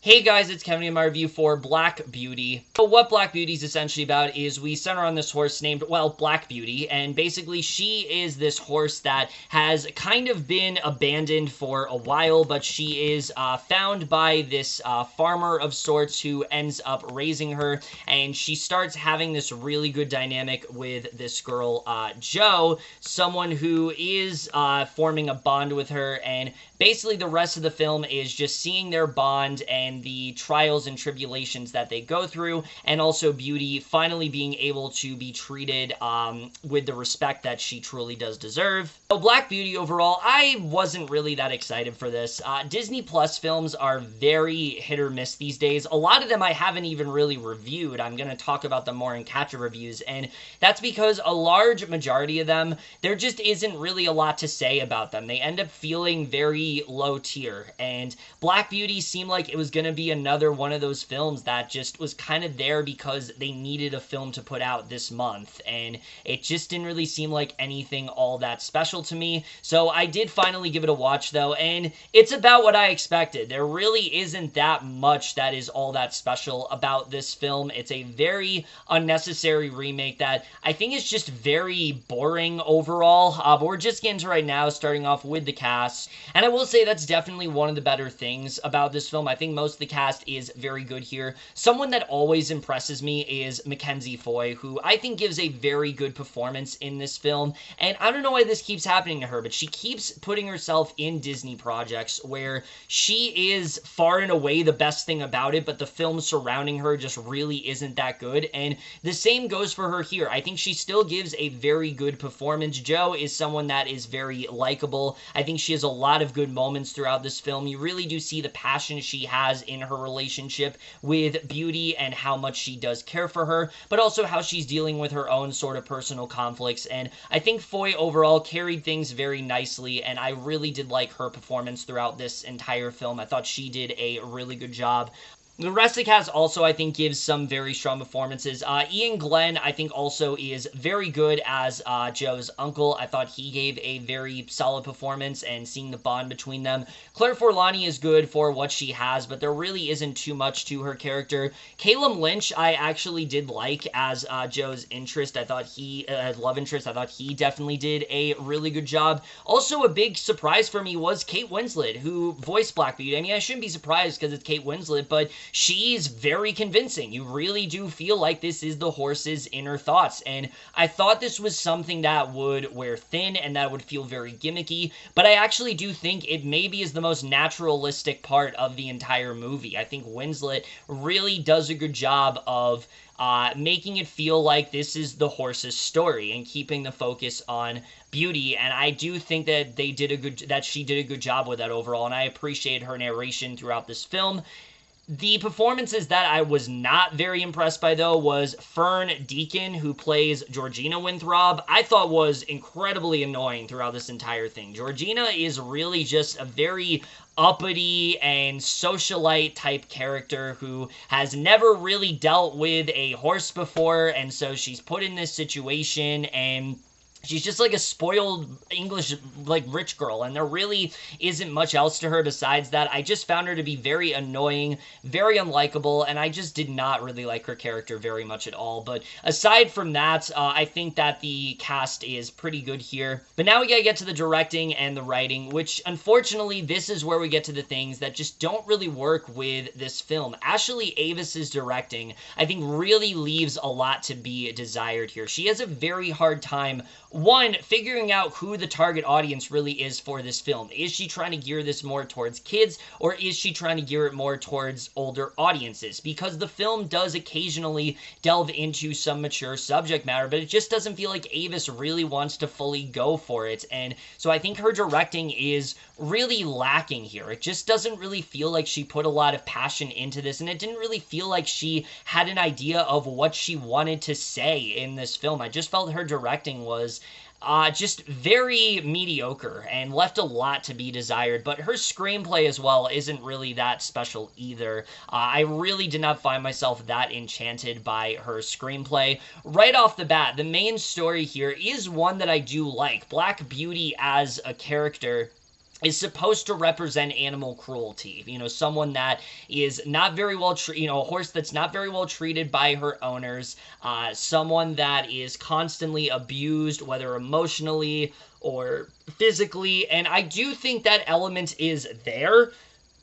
Hey guys, it's Kevin in my review for Black Beauty. So what Black Beauty is essentially about is we center on this horse named, well, Black Beauty, and basically she is this horse that has kind of been abandoned for a while, but she is found by this farmer of sorts who ends up raising her, and she starts having this really good dynamic with this girl, Jo, someone who is forming a bond with her, and basically the rest of the film is just seeing their bond and the trials and tribulations that they go through, and also Beauty finally being able to be treated with the respect that she truly does deserve. So Black Beauty overall, I wasn't really that excited for this. Disney Plus films are very hit or miss these days. A lot of them I haven't even really reviewed. I'm going to talk about them more in catch-up reviews, and that's because a large majority of them, there just isn't really a lot to say about them. They end up feeling very low tier, and Black Beauty seemed like it was going to be another one of those films that just was kind of there because they needed a film to put out this month, and it just didn't really seem like anything all that special to me. So I did finally give it a watch though, and it's about what I expected. There really isn't that much that is all that special about this film. It's a very unnecessary remake that I think is just very boring overall, but we're just getting to right now, starting off with the cast, and I will say that's definitely one of the better things about this film. I think most of the cast is very good here. Someone that always impresses me is Mackenzie, who I think gives a very good performance in this film, and I don't know why this keeps happening to her, but she keeps putting herself in Disney projects where she is far and away the best thing about it, but the film surrounding her just really isn't that good, and the same goes for her here. I think she still gives a very good performance. Jo is someone that is very likable. I think she has a lot of good moments throughout this film. You really do see the passion she has in her relationship with Beauty and how much she does care for her, but also how she's dealing with her own sort of personal conflicts, and I think Foy overall carried things very nicely, and I really did like her performance throughout this entire film. I thought she did a really good job. The rest of the cast also, I think, gives some very strong performances. Iain Glen, I think, also is very good as Jo's uncle. I thought he gave a very solid performance, and seeing the bond between them. Forlani is good for what she has, but there really isn't too much to her character. Calam Lynch, I actually did like as Jo's interest. I thought he, love interest, I thought he definitely did a really good job. Also, a big surprise for me was Kate Winslet, who voiced Black Beauty. I mean, I shouldn't be surprised because it's Kate Winslet, but she's very convincing. You really do feel like this is the horse's inner thoughts, and I thought this was something that would wear thin and that would feel very gimmicky, but I actually do think it maybe is the most naturalistic part of the entire movie. I think Winslet really does a good job of making it feel like this is the horse's story and keeping the focus on Beauty, and I do think that she did a good job with that overall, and I appreciate her narration throughout this film. The performances that I was not very impressed by, though, was Fern Deacon, who plays Georgina Winthrop. I thought was incredibly annoying throughout this entire thing. Georgina is really just a very uppity and socialite type character who has never really dealt with a horse before, and so she's put in this situation, and she's just like a spoiled English, like, rich girl, and there really isn't much else to her besides that. I just found her to be very annoying, very unlikable, and I just did not really like her character very much at all. But aside from that, I think that the cast is pretty good here. But now we gotta get to the directing and the writing, which, unfortunately, this is where we get to the things that just don't really work with this film. Ashley Avis's directing, I think, really leaves a lot to be desired here. She has a very hard time, one, figuring out who the target audience really is for this film. Is she trying to gear this more towards kids, or is she trying to gear it more towards older audiences? Because the film does occasionally delve into some mature subject matter, but it just doesn't feel like Avis really wants to fully go for it, and so I think her directing is really lacking here. It just doesn't really feel like she put a lot of passion into this, and it didn't really feel like she had an idea of what she wanted to say in this film. I just felt her directing was just very mediocre and left a lot to be desired, but her screenplay as well isn't really that special either. I really did not find myself that enchanted by her screenplay. Right off the bat, the main story here is one that I do like. Black Beauty as a character is supposed to represent animal cruelty. You know, someone that is not very well treated, you know, a horse that's not very well treated by her owners, someone that is constantly abused, whether emotionally or physically. And I do think that element is there.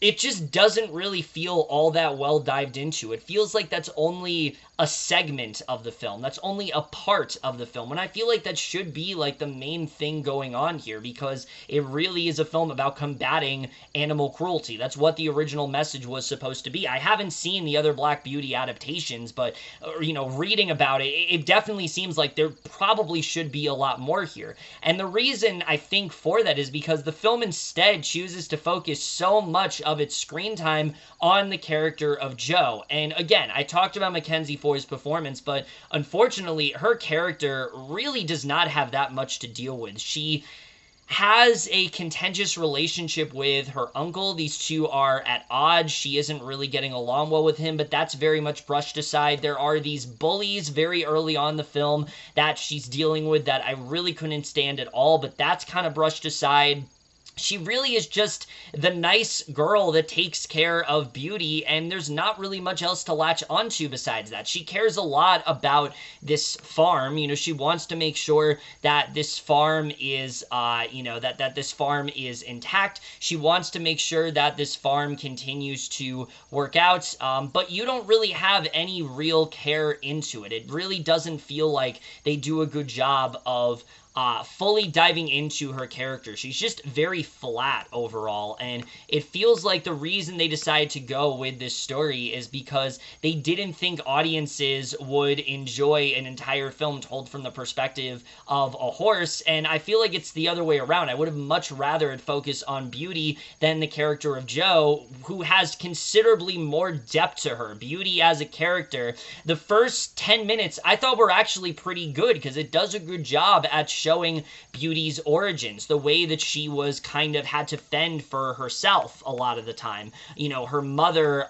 It just doesn't really feel all that well dived into. It feels like that's only a segment of the film. That's only a part of the film. And I feel like that should be like the main thing going on here, because it really is a film about combating animal cruelty. That's what the original message was supposed to be. I haven't seen the other Black Beauty adaptations, but, you know, reading about it, it definitely seems like there probably should be a lot more here. And the reason I think for that is because the film instead chooses to focus so much of its screen time on the character of Joe. And again, I talked about Mackenzie for his performance, but unfortunately, her character really does not have that much to deal with. She has a contentious relationship with her uncle. These two are at odds. She isn't really getting along well with him, but that's very much brushed aside. There are these bullies very early on in the film that she's dealing with that I really couldn't stand at all, but that's kind of brushed aside. She really is just the nice girl that takes care of Beauty, and there's not really much else to latch onto besides that. She cares a lot about this farm. You know, she wants to make sure that this farm is, that this farm is intact. She wants to make sure that this farm continues to work out, but you don't really have any real care into it. It really doesn't feel like they do a good job of fully diving into her character. She's just very flat overall, and it feels like the reason they decided to go with this story is because they didn't think audiences would enjoy an entire film told from the perspective of a horse, and I feel like it's the other way around. I would have much rather it focus on Beauty than the character of Joe, who has considerably more depth to her. Beauty as a character, the first 10 minutes I thought were actually pretty good, because it does a good job at showing Beauty's origins, the way that she was kind of had to fend for herself a lot of the time. You know, her mother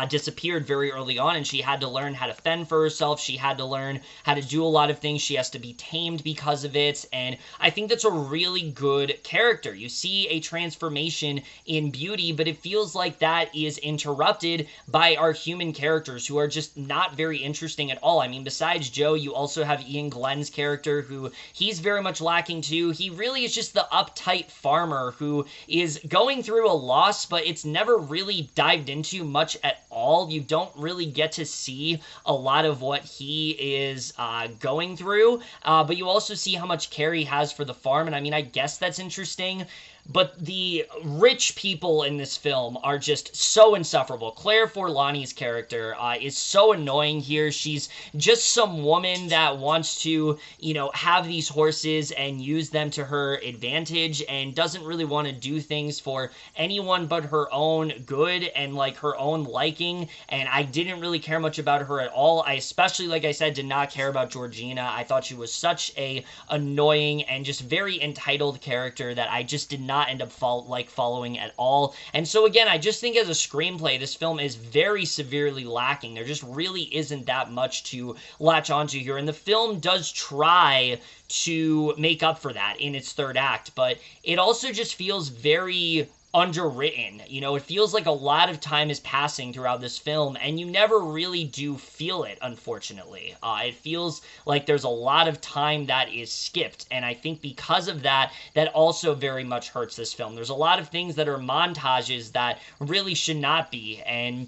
disappeared very early on, and she had to learn how to fend for herself. She had to learn how to do a lot of things. She has to be tamed because of it, and I think that's a really good character. You see a transformation in Beauty, but it feels like that is interrupted by our human characters, who are just not very interesting at all. I mean, besides Joe, you also have Iain Glen's character, who he's very much lacking too. He really is just the uptight farmer who is going through a loss, but it's never really dived into much at all. You don't really get to see a lot of what he is going through, but you also see how much care he has for the farm, and I mean, I guess that's interesting. But the rich people in this film are just so insufferable. Claire Forlani's character is so annoying here. She's just some woman that wants to, you know, have these horses and use them to her advantage, and doesn't really want to do things for anyone but her own good and, like, her own liking. And I didn't really care much about her at all. I especially, like I said, did not care about Georgina. I thought she was such a annoying and just very entitled character that I just did not end up following at all. And so again, I just think as a screenplay, this film is very severely lacking. There just really isn't that much to latch onto here, and the film does try to make up for that in its third act, but it also just feels very underwritten. You know, it feels like a lot of time is passing throughout this film, and you never really do feel it, unfortunately. It feels like there's a lot of time that is skipped, and I think because of that, that also very much hurts this film. There's a lot of things that are montages that really should not be, and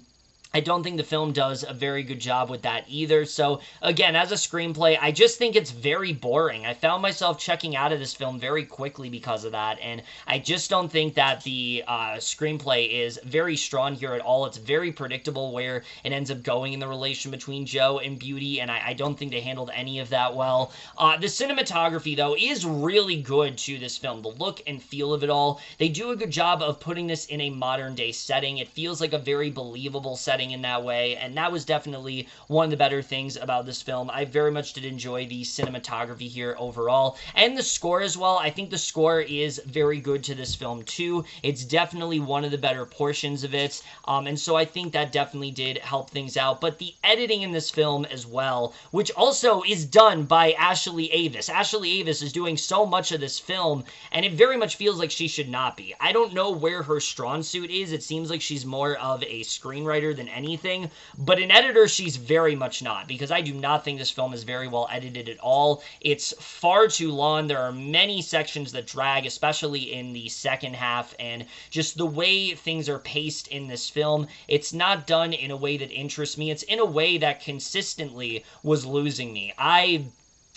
I don't think the film does a very good job with that either. So again, as a screenplay, I just think it's very boring. I found myself checking out of this film very quickly because of that, and I just don't think that the screenplay is very strong here at all. It's very predictable where it ends up going in the relation between Joe and Beauty, and I don't think they handled any of that well. The cinematography, though, is really good to this film. The look and feel of it all. They do a good job of putting this in a modern-day setting. It feels like a very believable setting editing in that way, and that was definitely one of the better things about this film. I very much did enjoy the cinematography here overall, and the score as well. I think the score is very good to this film too. It's definitely one of the better portions of it, and so I think that definitely did help things out. But the editing in this film as well, which also is done by Ashley Avis. Ashley Avis is doing so much of this film, and it very much feels like she should not be. I don't know where her strong suit is. It seems like she's more of a screenwriter than anything, but an editor she's very much not, because I do not think this film is very well edited at all. It's far too long. There are many sections that drag, especially in the second half, and just the way things are paced in this film, it's not done in a way that interests me. It's in a way that consistently was losing me.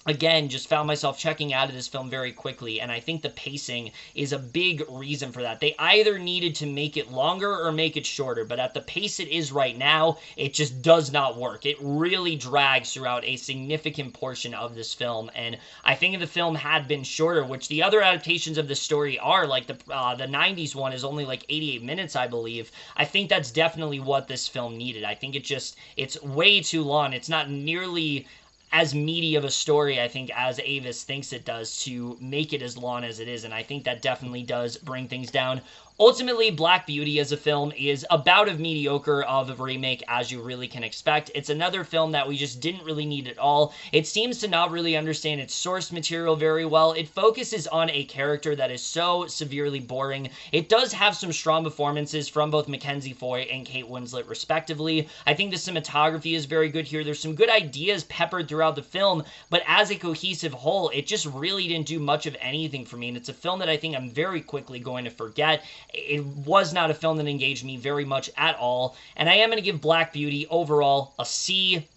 Again, just found myself checking out of this film very quickly, and I think the pacing is a big reason for that. They either needed to make it longer or make it shorter, but at the pace it is right now, it just does not work. It really drags throughout a significant portion of this film, and I think if the film had been shorter, which the other adaptations of this story are, like the 90s one is only like 88 minutes, I believe, I think that's definitely what this film needed. I think it's way too long. It's not nearly as meaty of a story, I think, as Avis thinks it does to make it as long as it is, and I think that definitely does bring things down. Ultimately, Black Beauty as a film is about as mediocre of a remake as you really can expect. It's another film that we just didn't really need at all. It seems to not really understand its source material very well. It focuses on a character that is so severely boring. It does have some strong performances from both Mackenzie Foy and Kate Winslet, respectively. I think the cinematography is very good here. There's some good ideas peppered throughout the film, but as a cohesive whole, it just really didn't do much of anything for me, and it's a film that I think I'm very quickly going to forget. It was not a film that engaged me very much at all, and I am going to give Black Beauty overall a C-.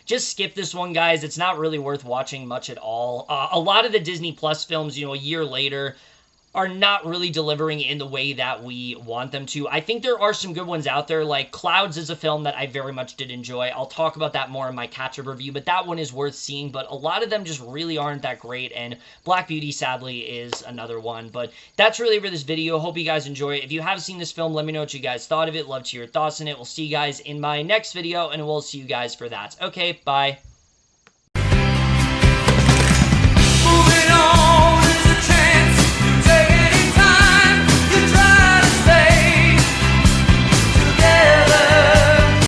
Just skip this one, guys. It's not really worth watching much at all. A lot of the Disney Plus films, a year later, are not really delivering in the way that we want them to. I think there are some good ones out there, like Clouds is a film that I very much did enjoy. I'll talk about that more in my catch-up review, but that one is worth seeing, but a lot of them just really aren't that great, and Black Beauty, sadly, is another one. But that's really for this video. Hope you guys enjoy it. If you have seen this film, let me know what you guys thought of it. Love to hear your thoughts on it. We'll see you guys in my next video, and we'll see you guys for that. Okay, bye.